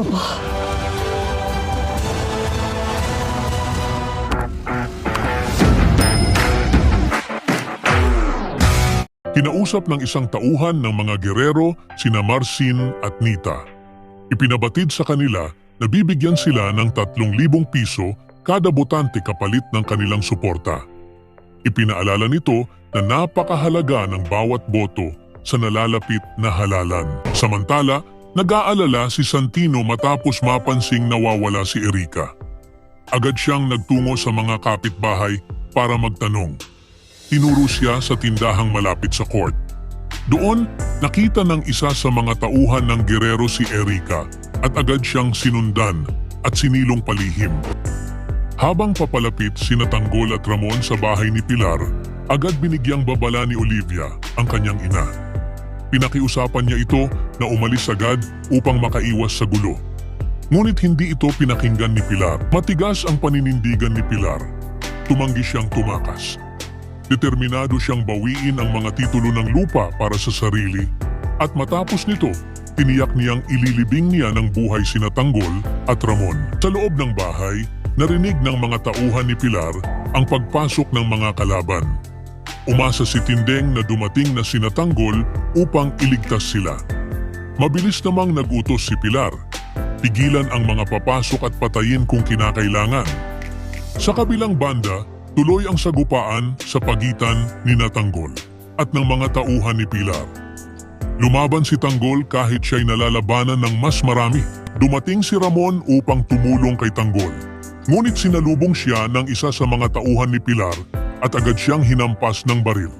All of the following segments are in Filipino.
Papa. Kinausap ng isang tauhan ng mga gerero sina Marcin at Nita. Ipinabatid sa kanila na bibigyan sila ng 3,000 piso kada botante kapalit ng kanilang suporta. Ipinaalala nito na napakahalaga ng bawat boto sa nalalapit na halalan. Samantala, nag-aalala si Santino matapos mapansing nawawala si Erica. Agad siyang nagtungo sa mga kapitbahay para magtanong. Tinuro siya sa tindahang malapit sa court. Doon, nakita ng isa sa mga tauhan ng gerero si Erica at agad siyang sinundan at sinilong palihim. Habang papalapit sina Tanggol at Ramon sa bahay ni Pilar, agad binigyang babala ni Olivia ang kanyang ina. Pinakiusapan niya ito na umalis agad upang makaiwas sa gulo. Ngunit hindi ito pinakinggan ni Pilar. Matigas ang paninindigan ni Pilar. Tumanggi siyang tumakas. Determinado siyang bawiin ang mga titulo ng lupa para sa sarili at matapos nito, tiniyak niyang ililibing niya ng buhay sina Tanggol at Ramon. Sa loob ng bahay, narinig ng mga tauhan ni Pilar ang pagpasok ng mga kalaban. Umasa si Tindeng na dumating na sina Tanggol upang iligtas sila. Mabilis namang nag-utos si Pilar. Pigilan ang mga papasok at patayin kung kinakailangan. Sa kabilang banda, tuloy ang sagupaan sa pagitan ni Tanggol at ng mga tauhan ni Pilar. Lumaban si Tanggol kahit siya'y nalalabanan ng mas marami. Dumating si Ramon upang tumulong kay Tanggol. Ngunit sinalubong siya ng isa sa mga tauhan ni Pilar at agad siyang hinampas ng baril.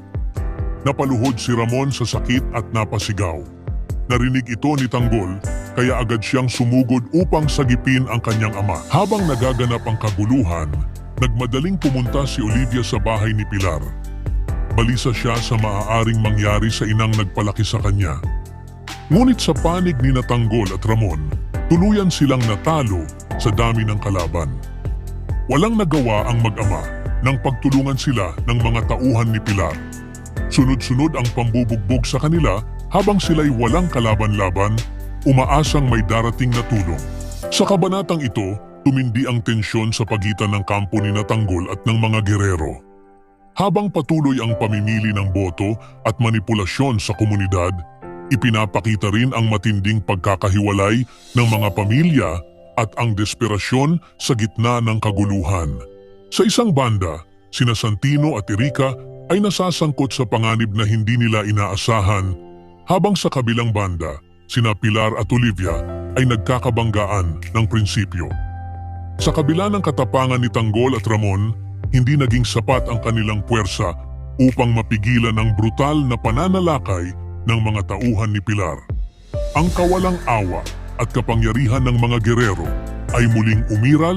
Napaluhod si Ramon sa sakit at napasigaw. Narinig ito ni Tanggol kaya agad siyang sumugod upang sagipin ang kanyang ama. Habang nagaganap ang kaguluhan, nagmadaling pumunta si Olivia sa bahay ni Pilar. Balisa siya sa maaaring mangyari sa inang nagpalaki sa kanya. Ngunit sa panig ni Tanggol at Ramon, tuluyan silang natalo sa dami ng kalaban. Walang nagawa ang mag-ama nang pagtulungan sila ng mga tauhan ni Pilar. Sunod-sunod ang pambubugbog sa kanila habang sila'y walang kalaban-laban, umaasang may darating na tulong. Sa kabanatang ito, tumindi ang tensyon sa pagitan ng kampo ni Tanggol at ng mga gerero. Habang patuloy ang pamimili ng boto at manipulasyon sa komunidad, ipinapakita rin ang matinding pagkakahiwalay ng mga pamilya at ang desperasyon sa gitna ng kaguluhan. Sa isang banda, sina Santino at Erica ay nasasangkot sa panganib na hindi nila inaasahan, habang sa kabilang banda, sina Pilar at Olivia ay nagkakabanggaan ng prinsipyo. Sa kabila ng katapangan ni Tanggol at Ramon, hindi naging sapat ang kanilang puwersa upang mapigilan ang brutal na pananalakay ng mga tauhan ni Pilar. Ang kawalang awa at kapangyarihan ng mga gerero ay muling umiral,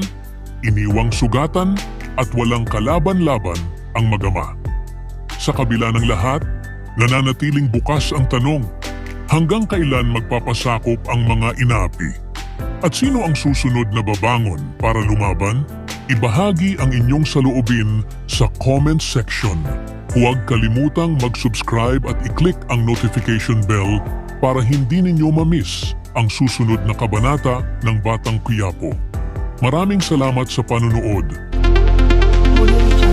iniwang sugatan at walang kalaban-laban ang mag-ama. Sa kabila ng lahat, nananatiling bukas ang tanong, hanggang kailan magpapasakop ang mga inapi? At sino ang susunod na babangon para lumaban? Ibahagi ang inyong saloobin sa comment section. Huwag kalimutang mag-subscribe at i-click ang notification bell para hindi ninyo ma-miss ang susunod na kabanata ng Batang Quiapo. Maraming salamat sa panunood. Audio Jungle.